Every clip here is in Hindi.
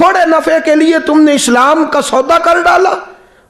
थोड़े नफे के लिए तुमने इस्लाम का सौदा कर डाला,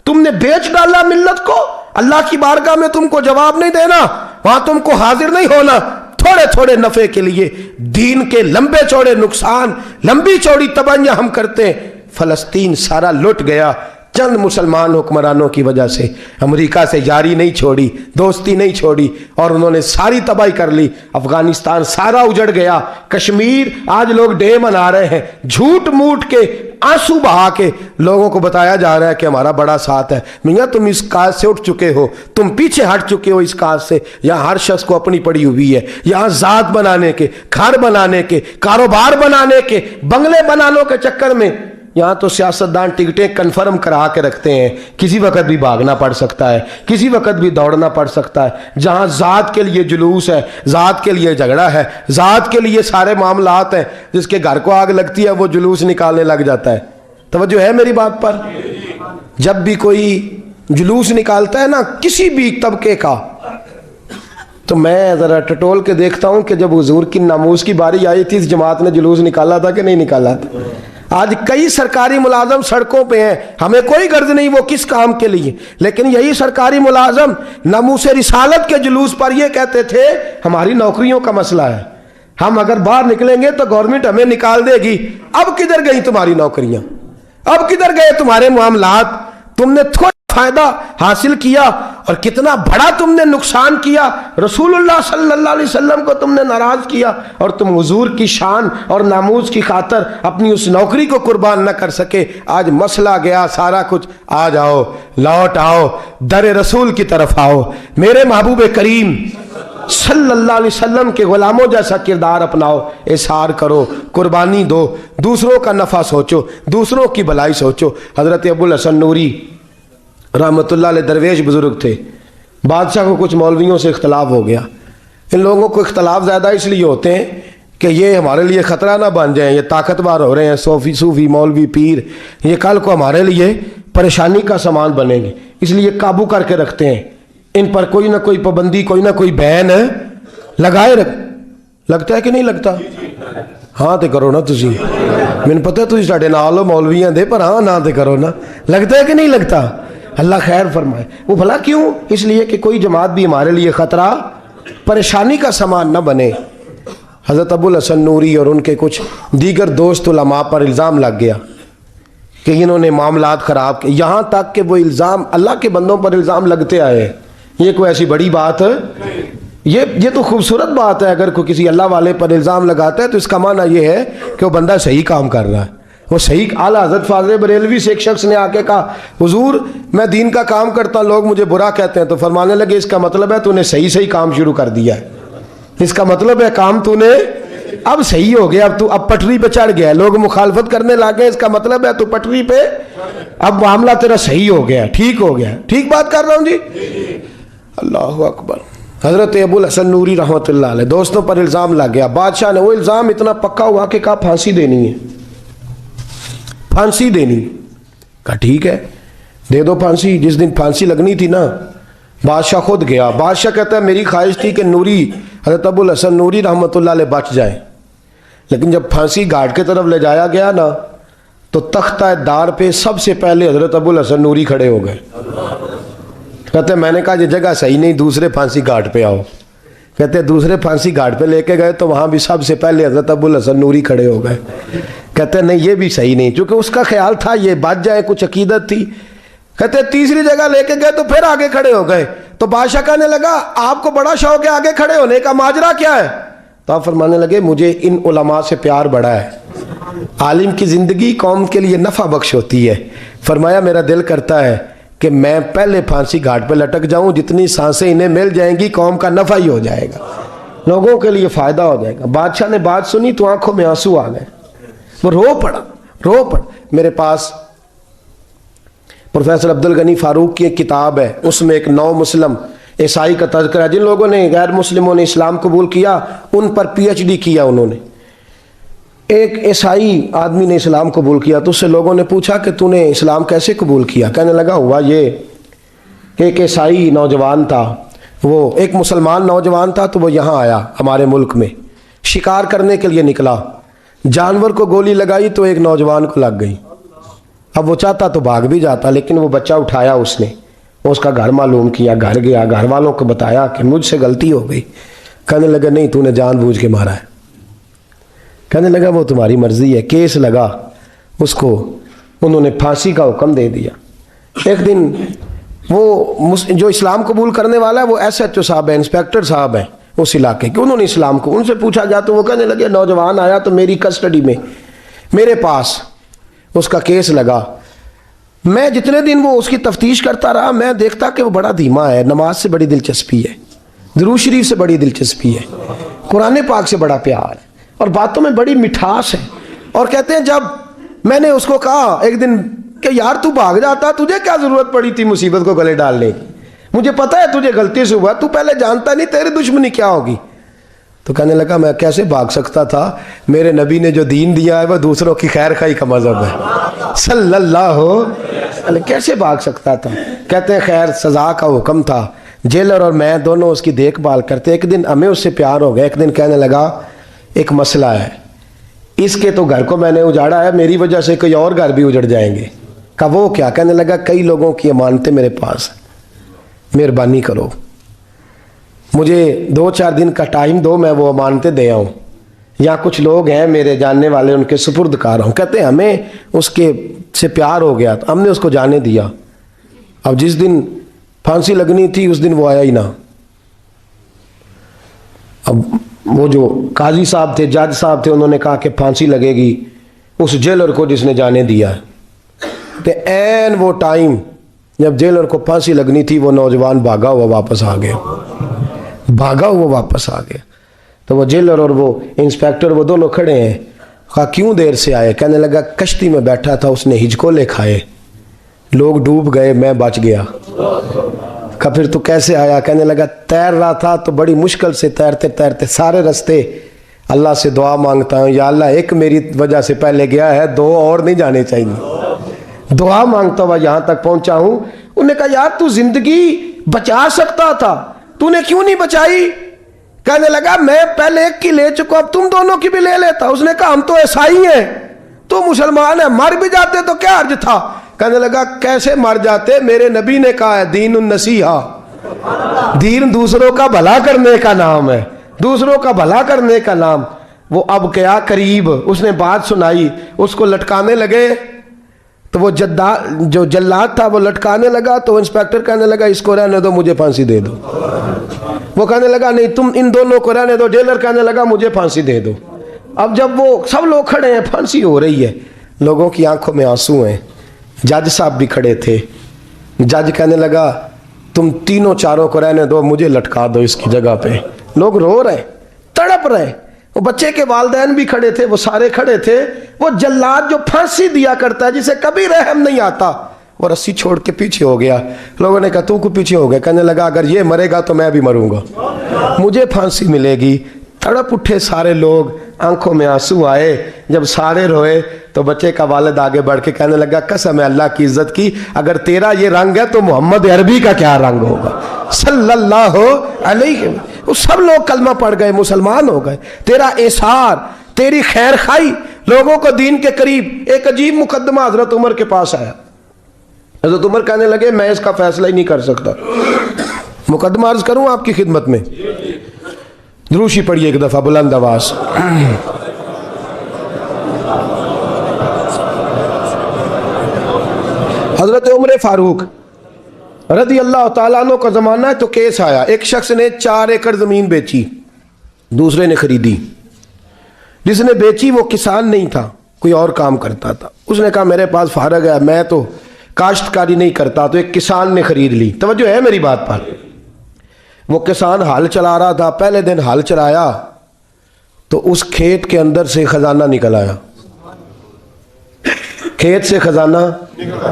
तुमने बेच डाला मिल्लत को। अल्लाह की बारगाह में तुमको जवाब नहीं देना, वहां तुमको हाजिर नहीं होना। थोड़े थोड़े नफे के लिए दीन के लंबे चौड़े नुकसान, लंबी चौड़ी तबाहियां हम करते हैं। फलस्तीन सारा लुट गया चंद मुसलमान हुक्मरानों की वजह से। अमेरिका से यारी नहीं छोड़ी, दोस्ती नहीं छोड़ी, और उन्होंने सारी तबाही कर ली। अफगानिस्तान सारा उजड़ गया। कश्मीर आज लोग डे मना रहे हैं, झूठ मूठ के आंसू बहा के लोगों को बताया जा रहा है कि हमारा बड़ा साथ है। मियाँ तुम इस काज से उठ चुके हो, तुम पीछे हट चुके हो इस काज से। यहाँ हर शख्स को अपनी पड़ी हुई है। यहाँ जात बनाने के, घर बनाने के, कारोबार बनाने के, बंगले बनाने के चक्कर में यहाँ तो सियासतदान टिकटें कन्फर्म करा के रखते हैं। किसी वक्त भी भागना पड़ सकता है, किसी वक्त भी दौड़ना पड़ सकता है। जहाँ जात के लिए जुलूस है, जात के लिए झगड़ा है, जात के लिए सारे मामलात हैं, जिसके घर को आग लगती है वो जुलूस निकालने लग जाता है। तवज्जो है मेरी बात पर? जब भी कोई जुलूस निकालता है ना किसी भी तबके का, तो मैं ज़रा टटोल के देखता हूँ कि जब हुजूर की नामूस की बारी आई थी इस जमात ने जुलूस निकाला था कि नहीं निकाला था। आज कई सरकारी मुलाजम सड़कों पे हैं, हमें कोई गर्ज नहीं वो किस काम के लिए, लेकिन यही सरकारी मुलाजम नामूसे रिसालत के जुलूस पर ये कहते थे हमारी नौकरियों का मसला है, हम अगर बाहर निकलेंगे तो गवर्नमेंट हमें निकाल देगी। अब किधर गई तुम्हारी नौकरियां, अब किधर गए तुम्हारे मामलात? तुमने थोड़ा फायदा हासिल किया और कितना बड़ा तुमने नुकसान किया। रसूलुल्लाह सल्लल्लाहु अलैहि वसल्लम को तुमने नाराज किया और तुम हुजूर की शान और नामूज की खातर अपनी उस नौकरी को कुर्बान न कर सके। आज मसला गया सारा कुछ। आ जाओ, लौट आओ, दर रसूल की तरफ आओ। मेरे महबूब करीम सल्लल्लाहु अलैहि वसल्लम के गुलामों जैसा किरदार अपनाओ, इसार करो, कुर्बानी दो, दूसरों का नफा सोचो, दूसरों की भलाई सोचो। हजरत अबुल हसन नूरी रहमतुल्लाह अलैह दरवेश बुजुर्ग थे। बादशाह को कुछ मौलवियों से इख्तलाफ हो गया। इन लोगों को इख्तलाफ ज़्यादा इसलिए होते हैं कि ये हमारे लिए ख़तरा ना बन जाए, ये ताकतवर हो रहे हैं, सूफी मौलवी पीर, ये कल को हमारे लिए परेशानी का सामान बनेंगे, इसलिए काबू करके रखते हैं। इन पर कोई ना कोई पाबंदी, कोई ना कोई बैन लगाए लगता है कि नहीं लगता? हाँ तो करो ना तुसी, मैंने पता तुसी साढ़े नाल मौलवियां दे, पर हाँ ना तो करो ना। लगता है कि नहीं लगता? अल्लाह खैर फरमाए। वो भला क्यों? इसलिए कि कोई जमात भी हमारे लिए ख़तरा, परेशानी का सामान न बने। हज़रत अबुल हसन नूरी और उनके कुछ दीगर दोस्त उलमा पर इल्ज़ाम लग गया कि इन्होंने मामलात ख़राब किए। यहाँ तक कि वो इल्ज़ाम अल्लाह के बंदों पर इल्ज़ाम लगते आए। ये कोई ऐसी बड़ी बात है? ये तो खूबसूरत बात है। अगर कोई किसी अल्लाह वाले पर इल्ज़ाम लगाता है तो इसका माना ये है कि वो बंदा सही काम कर रहा है, वो सही। आला हज़रत फाज़िल बरेलवी से एक शख्स ने आके कहा, हुजूर मैं दीन का काम करता, लोग मुझे बुरा कहते हैं। तो फरमाने लगे इसका मतलब है तूने सही सही काम शुरू कर दिया है, इसका मतलब है काम तूने अब सही हो गया, अब तू अब पटरी पे चढ़ गया, लोग मुखालफत करने लगे, इसका मतलब है तू पटरी पे, अब मामला तेरा सही हो गया, ठीक हो गया। ठीक बात कर रहा हूँ जी? अल्लाह अकबर। हज़रत अबुल हसन नूरी रहमतुल्लाह अलैह दोस्तों पर इल्ज़ाम लग गया। बादशाह ने वो इल्ज़ाम इतना पक्का हुआ कि कहा फांसी देनी है, फांसी देनी। कहा ठीक है दे दो फांसी। जिस दिन फांसी लगनी थी ना, बादशाह खुद गया। बादशाह कहता है मेरी ख्वाहिश थी कि नूरी, हज़रत अबुल हसन नूरी रहमतुल्लाह अलैह बच जाए, लेकिन जब फांसी घाट के तरफ ले जाया गया ना, तो तख्ता दार पे सबसे पहले हज़रत अबुल हसन नूरी खड़े हो गए। कहते मैंने कहा ये जगह सही नहीं, दूसरे फांसी घाट पे आओ। कहते दूसरे फांसी घाट पे लेके गए तो वहाँ भी सबसे पहले हज़रत अबुल हसन नूरी खड़े हो गए। कहते नहीं ये भी सही नहीं, क्योंकि उसका ख्याल था ये बच जाए, कुछ अकीदत थी। कहते तीसरी जगह लेके गए तो फिर आगे खड़े हो गए। तो बादशाह कहने लगा आपको बड़ा शौक है आगे खड़े होने का, माजरा क्या है? तो आप फरमाने लगे मुझे इन उलमा से प्यार बड़ा है, आलिम की ज़िंदगी कौम के लिए नफ़ा बख्श होती है। फरमाया मेरा दिल करता है कि मैं पहले फांसी घाट पे लटक जाऊं, जितनी सांसें इन्हें मिल जाएंगी कौम का नफ़ा ही हो जाएगा, लोगों के लिए फ़ायदा हो जाएगा। बादशाह ने बात सुनी तो आंखों में आंसू आ गए, वो रो पड़ा। मेरे पास प्रोफेसर अब्दुल गनी फारूक की एक किताब है, उसमें एक नौ मुस्लिम ईसाई का तज़किरा, जिन लोगों ने गैर मुस्लिमों ने इस्लाम कबूल किया उन पर PhD किया उन्होंने। एक ईसाई आदमी ने इस्लाम कबूल किया तो उससे लोगों ने पूछा कि तूने इस्लाम कैसे कबूल किया? कहने लगा हुआ ये, एक ईसाई नौजवान था, वो एक मुसलमान नौजवान था, तो वो यहाँ आया हमारे मुल्क में, शिकार करने के लिए निकला। जानवर को गोली लगाई तो एक नौजवान को लग गई। अब वो चाहता तो भाग भी जाता, लेकिन वो बच्चा उठाया उसने, उसका घर मालूम किया, घर गया, घर वालों को बताया कि मुझसे गलती हो गई। कहने लगा नहीं, तूने जानबूझ के मारा है। कहने लगा वो तुम्हारी मर्जी है। केस लगा, उसको उन्होंने फांसी का हुक्म दे दिया। एक दिन वो जो इस्लाम कबूल करने वाला है वो SHO साहब है, इंस्पेक्टर साहब हैं उस इलाके के, उन्होंने इस्लाम को उनसे पूछा गया तो वो कहने लगे नौजवान आया तो मेरी कस्टडी में मेरे पास उसका केस लगा। मैं जितने दिन वो उसकी तफ्तीश करता रहा, मैं देखता कि वो बड़ा धीमा है, नमाज से बड़ी दिलचस्पी है, दुरूद शरीफ से बड़ी दिलचस्पी है, कुरान पाक से बड़ा प्यार है और बातों में बड़ी मिठास है। और कहते हैं जब मैंने उसको कहा एक दिन कि यार तू भाग जाता, तुझे क्या जरूरत पड़ी थी मुसीबत को गले डालने की, मुझे पता है तुझे गलती से हुआ, तू पहले जानता नहीं तेरी दुश्मनी क्या होगी। तो कहने लगा मैं कैसे भाग सकता था, मेरे नबी ने जो दीन दिया है वह दूसरों की खैर खाई का मजहब है सल्लल्लाहु अलैहि, कैसे भाग सकता था। कहते हैं खैर सजा का हुक्म था, जेलर और मैं दोनों उसकी देखभाल करते। एक दिन हमें उससे प्यार हो गया। एक दिन कहने लगा एक मसला है, इसके तो घर को मैंने उजाड़ा है, मेरी वजह से कोई और घर भी उजड़ जाएंगे। का वो क्या? कहने लगा कई लोगों की अमानतें मेरे पास, मेहरबानी करो, मुझे 2-4 दिन का टाइम दो, मैं वो अमानतें दे आऊँ। यहाँ कुछ लोग हैं मेरे जानने वाले, उनके सुपुर्द कार हूँ। कहते हैं हमें उसके से प्यार हो गया तो हमने उसको जाने दिया। अब जिस दिन फांसी लगनी थी उस दिन वो आया ही ना। अब वो जो काजी साहब थे, जज साहब थे, उन्होंने कहा कि फांसी लगेगी उस जेलर को जिसने जाने दिया है। तो ऐन वो टाइम जब जेलर को फांसी लगनी थी वो नौजवान भागा हुआ वापस आ गया, भागा हुआ वापस आ गया। तो वो जेलर और वो इंस्पेक्टर वो दोनों खड़े हैं। कहा क्यों देर से आए? कहने लगा कश्ती में बैठा था, उसने हिजकोले खाए, लोग डूब गए, मैं बच गया। कहा फिर तू कैसे आया? कहने लगा तैर रहा था तो बड़ी मुश्किल से तैरते तैरते सारे रास्ते अल्लाह से दुआ मांगता हूँ, या अल्लाह एक मेरी वजह से पहले गया है, 2 और नहीं जाने चाहिए, दुआ मांगता हुआ यहाँ तक पहुँचा हूँ। उन्होंने कहा यार तू जिंदगी बचा सकता था, तूने क्यों नहीं बचाई? कहने लगा मैं पहले एक की ले चुका, अब तुम दोनों की भी ले लेता। उसने कहा हम तो ईसाई हैं, तो मुसलमान है, मर भी जाते तो क्या अर्ज था। कहने लगा कैसे मर जाते, मेरे नबी ने कहा है दीनुन नसीहा, दीन दूसरों का भला करने का नाम है, दूसरों का भला करने का नाम। वो अब क्या करीब उसने बात सुनाई, उसको लटकाने लगे तो वो जो जल्लाद था वो लटकाने लगा। तो इंस्पेक्टर कहने लगा इसको रहने दो, मुझे फांसी दे दो। वो कहने लगा नहीं तुम इन दोनों को रहने दो। जेलर कहने लगा मुझे फांसी दे दो। अब जब वो सब लोग खड़े हैं, फांसी हो रही है, लोगों की आंखों में आंसू हैं, जज साहब भी खड़े थे। जज कहने लगा तुम तीनों चारों को रहने दो, मुझे लटका दो इसकी जगह पे। लोग रो रहे, तड़प रहे, वो बच्चे के वालिदैन भी खड़े थे, वो सारे खड़े थे। वो जल्लाद जो फांसी दिया करता है, जिसे कभी रहम नहीं आता, वो रस्सी छोड़ के पीछे हो गया। लोगों ने कहा तू को पीछे हो गया? कहने लगा अगर ये मरेगा तो मैं भी मरूंगा, मुझे फांसी मिलेगी। तड़प उठे सारे लोग, आंखों में आंसू आए। जब सारे रोए तो बच्चे का वालिद आगे बढ़ के कहने लगा कसम है अल्लाह की इज्जत की, अगर तेरा ये रंग है तो मोहम्मद अरबी का क्या रंग होगा सल्लल्लाहु अलैहि। वो सब लोग कलमा पढ़ गए, मुसलमान हो गए। तेरा एसार, तेरी खैर खाई लोगों को दीन के करीब। एक अजीब मुकदमा हजरत उमर के पास आया। हजरत उमर कहने लगे मैं इसका फैसला ही नहीं कर सकता। मुकदमा अर्ज करूं आपकी खिदमत में? द्रूशी पढ़िए एक दफा बुलंद आवाज। हजरत उमर फारूक रदी अल्लाह ताला अन्हु का जमाना है तो केस आया। एक शख्स ने 4 एकड़ जमीन बेची, दूसरे ने खरीदी। जिसने बेची वो किसान नहीं था, कोई और काम करता था। उसने कहा मेरे पास फारग है, मैं तो काश्तकारी नहीं करता, तो एक किसान ने खरीद ली। तवज्जो है मेरी बात पर? वो किसान हल चला रहा था, पहले दिन हल चलाया तो उस खेत के अंदर से खजाना निकल आया। खेत से खजाना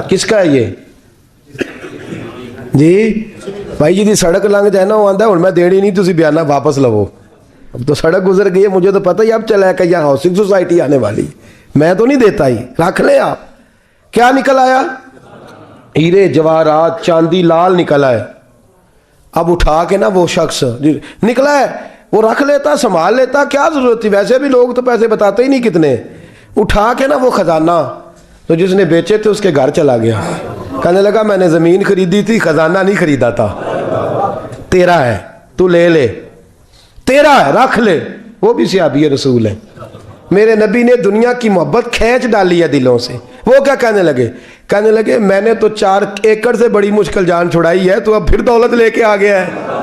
किसका है ये जी? भाई जी दी सड़क लंघ जाए ना, वो आंदा हुण मैं देनी नहीं, तुसी बयाना वापस लवो। अब तो सड़क गुजर गई है, मुझे तो पता ही अब चला है कि यहाँ हाउसिंग सोसाइटी आने वाली, मैं तो नहीं देता ही, रख ले आप। क्या निकल आया? हीरे जवाहरात चांदी लाल निकल आए। अब उठा के ना वो शख्स निकला है, वो रख लेता, संभाल लेता, क्या जरूरत थी? वैसे भी लोग तो पैसे बताते ही नहीं कितने। उठा के ना वो खजाना तो जिसने बेचे थे उसके घर चला गया, कहने लगा मैंने ज़मीन खरीदी थी, खजाना नहीं खरीदा था, तेरा है, तू ले ले, तेरा है, रख ले। वो भी सहाबी रसूल है। मेरे नबी ने दुनिया की मोहब्बत खींच डाली है दिलों से। वो क्या कहने लगे? कहने लगे मैंने तो 4 एकड़ से बड़ी मुश्किल जान छुड़ाई है, तो अब फिर दौलत लेके आ गया है।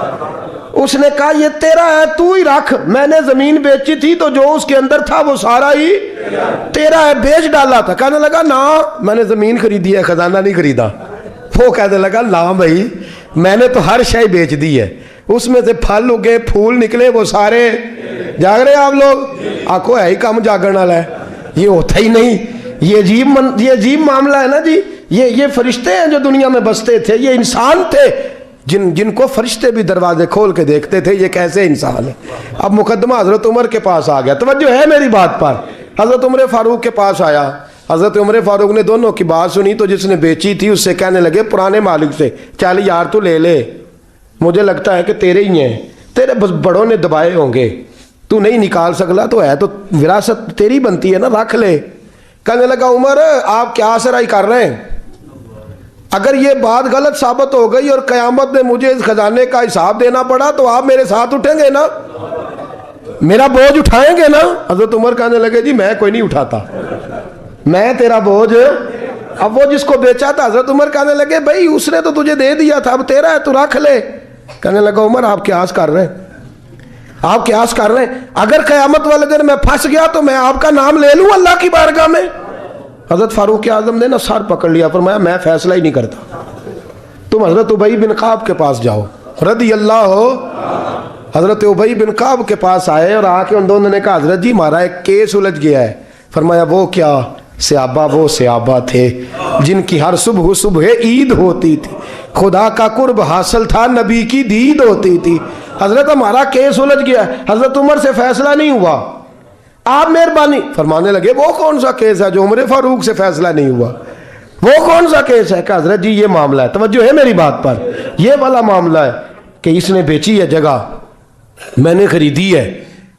उसने कहा ये तेरा है, तू ही रख, मैंने जमीन बेची थी तो जो उसके अंदर था वो सारा ही तेरा है, बेच डाला था। कहने लगा ना मैंने जमीन खरीदी है, खजाना नहीं खरीदा। वो कहने लगा ना भाई, मैंने तो हर शय बेच दी है, उसमें से फल उगे, फूल निकले, वो सारे। जाग रहे आप लोग? आखो है ही कम जागरण वाला है, ये होता ही नहीं। ये अजीब मामला है ना जी। ये फरिश्ते हैं जो दुनिया में बसते थे, ये इंसान थे जिनको फरिश्ते भी दरवाजे खोल के देखते थे ये कैसे इंसान है। अब मुकदमा हजरत उमर के पास आ गया। तवज्जो है मेरी बात पर? हजरत उमर फारूक के पास आया। हजरत उमर फारूक ने दोनों की बात सुनी तो जिसने बेची थी उससे कहने लगे पुराने मालिक से, चल यार तू ले ले, मुझे लगता है कि तेरे ही हैं, तेरे बस बड़ों ने दबाए होंगे, तू नहीं निकाल सकला तो है, तो विरासत तेरी बनती है ना, रख ले। कहने लगा उमर आप क्या असराई कर रहे हैं? अगर ये बात गलत साबित हो गई और कयामत में मुझे इस खजाने का हिसाब देना पड़ा तो आप मेरे साथ उठेंगे ना, मेरा बोझ उठाएंगे ना? हजरत उमर कहने लगे जी मैं कोई नहीं उठाता, मैं तेरा बोझ। अब वो जिसको बेचा था, हजरत उमर कहने लगे भाई उसने तो तुझे दे दिया था, अब तेरा है, तू रख ले। कहने लगा उमर आप क्यास कर रहे हैं, आप क्यास कर रहे हैं? अगर कयामत वाले दिन मैं फंस गया तो मैं आपका नाम ले लूं अल्लाह की बारगाह में? हजरत फारूक आजम ने ना सर पकड़ लिया, फरमाया मैं फैसला ही नहीं करता, तुम हजरत उबई बिन काब के पास जाओ रदी अल्लाह हो। हजरत उबई बिन काब के पास आए और आके उन दोनों ने कहा हजरत जी हमारा एक केस उलझ गया है। फरमाया वो क्या? सहाबा वो सहाबा थे जिनकी हर सुबह सुबह ईद होती थी, खुदा का कुर्ब हासिल था, नबी की दीद होती थी। हजरत हमारा केस उलझ गया, हजरत उमर से फैसला नहीं हुआ, आप मेहरबानी। फरमाने लगे वो कौन सा केस है जो उमर फारूक से फैसला नहीं हुआ? वो कौन सा केस है? कि हजरत जी ये मामला है, तवज्जो है मेरी बात पर, ये वाला मामला है कि इसने बेची है जगह, मैंने खरीदी है,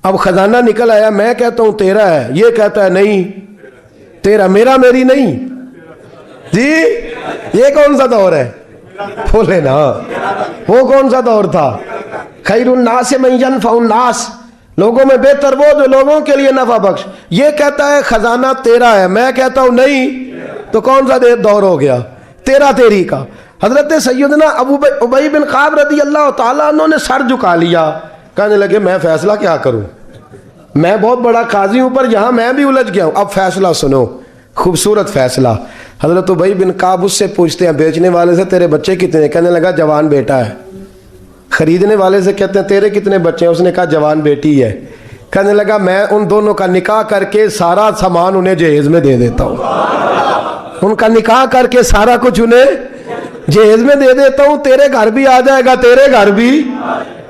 अब खजाना निकल आया, मैं कहता हूं तेरा है, ये कहता है नहीं तेरा, मेरा मेरी नहीं जी। ये कौन सा दौर है? बोले ना वो कौन सा दौर था? खैरुन नास मन यनफउन नास, लोगों में बेहतर वो जो लोगों के लिए नफा बख्श। ये कहता है खजाना तेरा है, मैं कहता हूं नहीं, तो कौन सा दौर हो गया? तेरा तेरी का। हजरत सैयदना अबू उबई बिन काब रदी अल्लाह ताला अन्हु ने सर झुका लिया, कहने लगे मैं फैसला क्या करूं, मैं बहुत बड़ा काजी हूं पर यहां मैं भी उलझ गया हूं, अब फैसला सुनो। खूबसूरत फैसला। हजरत उबई बिन काब उससे पूछते हैं बेचने वाले से तेरे बच्चे कितने? कहने लगा जवान बेटा है। खरीदने वाले से कहते हैं तेरे कितने बच्चे हैं? उसने कहा जवान बेटी है। कहने लगा मैं उन दोनों का निकाह करके सारा सामान उन्हें जहेज में दे देता हूं, उनका निकाह करके सारा कुछ उन्हें जहेज में दे देता हूं, तेरे घर भी आ जाएगा, तेरे घर भी।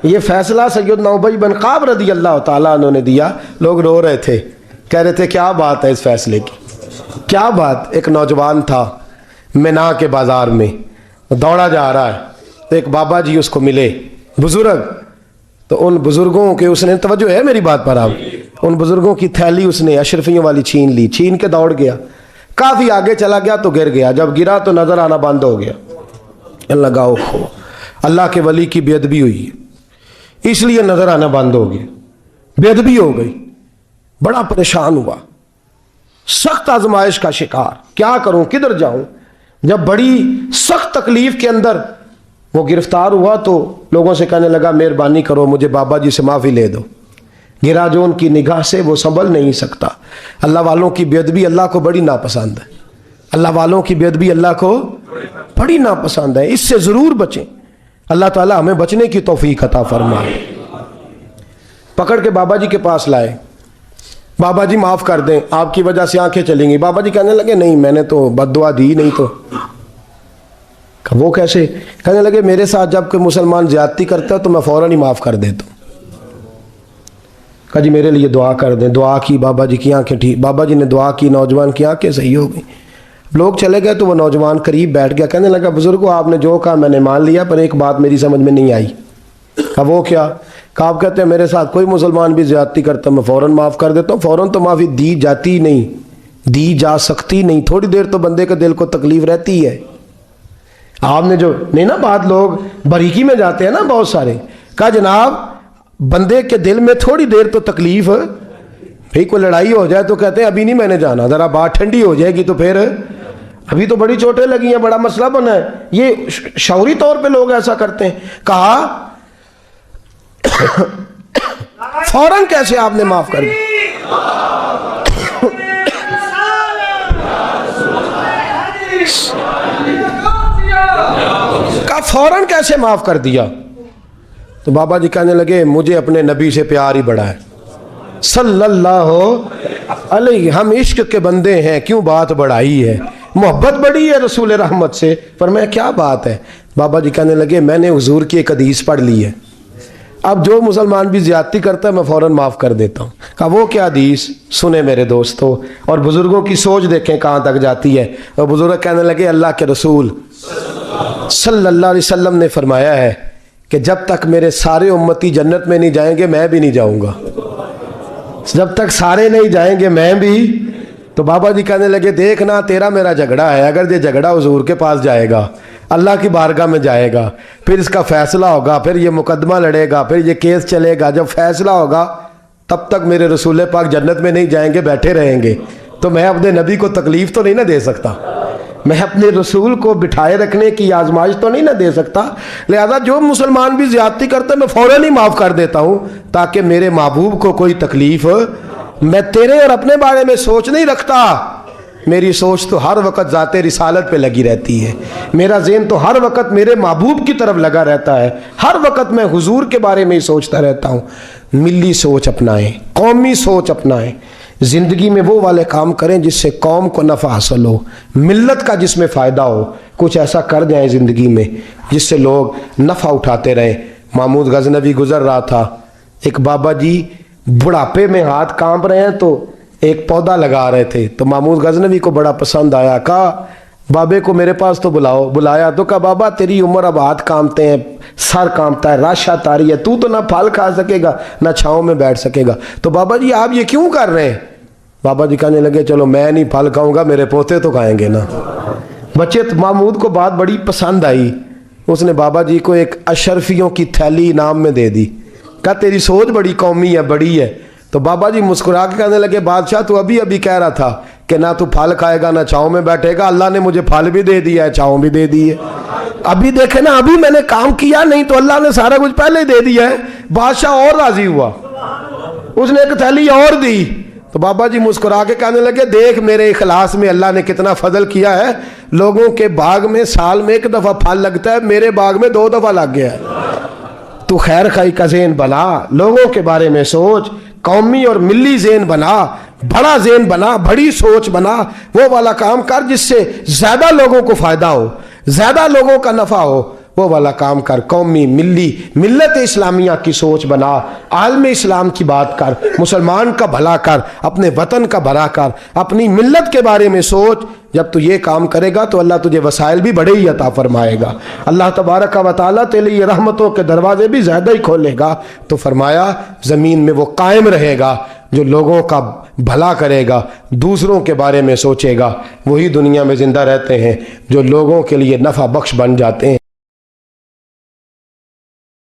ये फैसला सैयदना उबई बिन काब रदी अल्लाह ताला अन्हु ने दिया। लोग रो रहे थे, कह रहे थे क्या बात है इस फैसले की, क्या बात। एक नौजवान था मिना के बाजार में, दौड़ा जा रहा है, तो एक बाबा जी उसको मिले, बुजुर्ग। तो उन बुजुर्गों के उसने, तवज्जो है मेरी बात पर आप, उन बुजुर्गों की थैली उसने अशरफियों वाली छीन ली, छीन के दौड़ गया, काफी आगे चला गया तो गिर गया। जब गिरा तो नजर आना बंद हो गया। लगा ओहो अल्लाह के वली की बेअदबी हुई, इसलिए नजर आना बंद हो गया, बेअदबी हो गई। बड़ा परेशान हुआ, सख्त आजमाइश का शिकार, क्या करूं किधर जाऊं। जब बड़ी सख्त तकलीफ के अंदर वो गिरफ्तार हुआ तो लोगों से कहने लगा मेहरबानी करो मुझे बाबा जी से माफ़ी ले दो। गिरा जो उनकी निगाह से वो संभल नहीं सकता। अल्लाह वालों की बेअदबी अल्लाह को बड़ी नापसंद है, अल्लाह वालों की बेअदबी अल्लाह को बड़ी नापसंद है, इससे ज़रूर बचें। अल्लाह ताला हमें बचने की तौफीक अता फरमाए। पकड़ के बाबा जी के पास लाए, बाबा जी माफ़ कर दें, आपकी वजह से आंखें चलेंगी। बाबा जी कहने लगे नहीं मैंने तो बद्दुआ दी नहीं। तो वो कैसे? कहने लगे मेरे साथ जब कोई मुसलमान ज्यादती करता है तो मैं फ़ौरन ही माफ़ कर देता हूँ। कहा जी मेरे लिए दुआ कर दें। दुआ की, बाबा जी की आंखें ठीक, बाबा जी ने दुआ की, नौजवान की आंखें सही हो गई। लोग चले गए तो वो नौजवान करीब बैठ गया, कहने लगा बुजुर्गो आपने जो कहा मैंने मान लिया, पर एक बात मेरी समझ में नहीं आई। अब वो क्या? का आप कहते हैं मेरे साथ कोई मुसलमान भी ज्यादती करता मैं फ़ौरन माफ़ कर देता हूँ। फ़ौरन तो माफ़ी दी जाती नहीं, दी जा सकती नहीं, थोड़ी देर तो बंदे के दिल को तकलीफ रहती है। आपने जो नहीं ना बात, लोग बारीकी में जाते हैं ना बहुत सारे, कहा जनाब बंदे के दिल में थोड़ी देर तो तकलीफ, भाई कोई लड़ाई हो जाए तो कहते हैं अभी नहीं मैंने जाना, ज़रा बात ठंडी हो जाएगी तो फिर, अभी तो बड़ी चोटें लगी हैं, बड़ा मसला बना है। ये शौरी तौर पे लोग ऐसा करते हैं। कहा फौरन कैसे आपने माफ कर दिया? का फौरन कैसे माफ कर दिया? तो बाबा जी कहने लगे मुझे अपने नबी से प्यार ही बड़ा है सल्लल्लाहु अलैहि, हम इश्क के बंदे हैं, क्यों बात बढ़ाई है, मोहब्बत बड़ी है रसूल रहमत से। पर मैं क्या बात है? बाबा जी कहने लगे मैंने हुजूर की एक हदीस पढ़ ली है, अब जो मुसलमान भी ज्यादती करता है मैं फ़ौरन माफ़ कर देता हूँ। कहा वो क्या हदीस? सुने मेरे दोस्तों, और बुज़ुर्गों की सोच देखें कहाँ तक जाती है। और बुज़ुर्ग कहने लगे अल्लाह के रसूल सल्लल्लाहु अलैहि वसल्लम ने फरमाया है कि जब तक मेरे सारे उम्मती जन्नत में नहीं जाएंगे मैं भी नहीं जाऊँगा, जब तक सारे नहीं जाएंगे मैं भी। तो बाबा जी कहने लगे देखना तेरा मेरा झगड़ा है, अगर ये झगड़ा हुजूर के पास जाएगा, अल्लाह की बारगाह में जाएगा, फिर इसका फैसला होगा, फिर ये मुकदमा लड़ेगा, फिर ये केस चलेगा, जब फैसला होगा तब तक मेरे रसूल पाक जन्नत में नहीं जाएंगे, बैठे रहेंगे। तो मैं अपने नबी को तकलीफ़ तो नहीं ना दे सकता, मैं अपने रसूल को बिठाए रखने की आजमाइश तो नहीं ना दे सकता। लिहाजा जो मुसलमान भी ज्यादती करते हैं मैं फ़ौरन ही माफ़ कर देता हूँ, ताकि मेरे महबूब को कोई तकलीफ़, मैं तेरे और अपने बारे में सोच नहीं रखता, मेरी सोच तो हर वक्त ज़ाते रिसालत पे लगी रहती है, मेरा ज़हन तो हर वक्त मेरे महबूब की तरफ लगा रहता है, हर वक्त मैं हुजूर के बारे में ही सोचता रहता हूँ। मिली सोच अपनाएं, कौमी सोच अपनाएं, ज़िंदगी में वो वाले काम करें जिससे कौम को नफ़ा हासिल हो, मिल्लत का जिसमें फ़ायदा हो, कुछ ऐसा कर जाएं ज़िंदगी में जिससे लोग नफ़ा उठाते रहें। महमूद गज़नवी गुज़र रहा था, एक बाबा जी बुढ़ापे में हाथ कांप रहे हैं तो एक पौधा लगा रहे थे, तो महमूद गज़नवी को बड़ा पसंद आया, कहा बाबे को मेरे पास तो बुलाओ। बुलाया तो कहा बाबा तेरी उम्र अब हाथ कांपते हैं, सर कांपता है, राशा तारी है, तू तो ना फल खा सकेगा ना छाँव में बैठ सकेगा, तो बाबा जी आप ये क्यों कर रहे हैं? बाबा जी कहने लगे चलो मैं नहीं फल खाऊंगा, मेरे पोते तो खाएंगे ना। बच्चे तो महमूद को बात बड़ी पसंद आई, उसने बाबा जी को एक अशरफियों की थैली इनाम में दे दी, कहा तेरी सोच बड़ी कौमी है, बड़ी है। तो बाबा जी मुस्कुरा के कहने लगे बादशाह तू अभी अभी कह रहा था कि ना तू फल खाएगा ना छाँव में बैठेगा, अल्लाह ने मुझे फल भी दे दिया है, छाँव भी दे दी है, अभी देखे ना अभी मैंने काम किया, नहीं तो अल्लाह ने सारा कुछ पहले ही दे दिया है। बादशाह और राजी हुआ, उसने एक थैली और दी। तो बाबा जी मुस्कुरा के कहने लगे देख मेरे इखलास में अल्लाह ने कितना फजल किया है, लोगों के बाग में साल में एक दफ़ा फल लगता है, मेरे बाग में 2 दफ़ा लग गया है। तू खैर खाई का ज़हन बना, लोगों के बारे में सोच, कौमी और मिली ज़हन बना, बड़ा ज़हन बना, बड़ी सोच बना, वो वाला काम कर जिससे ज़्यादा लोगों को फ़ायदा हो, ज़्यादा लोगों का नफ़ा हो, वो वाला काम कर। कौमी मिली मिल्लत इस्लामिया की सोच बना, आलम इस्लाम की बात कर, मुसलमान का भला कर, अपने वतन का भला कर, अपनी मिल्लत के बारे में सोच। जब तू ये काम करेगा तो अल्लाह तुझे वसाइल भी बड़े ही अता फरमाएगा, अल्लाह तबारक व तआला तेरे लिए रहमतों के दरवाजे भी ज़्यादा ही खोलेगा। तो फरमाया ज़मीन में वो कायम रहेगा जो लोगों का भला करेगा, दूसरों के बारे में सोचेगा, वही दुनिया में ज़िंदा रहते हैं जो लोगों के लिए नफ़ा बख्श बन जाते हैं।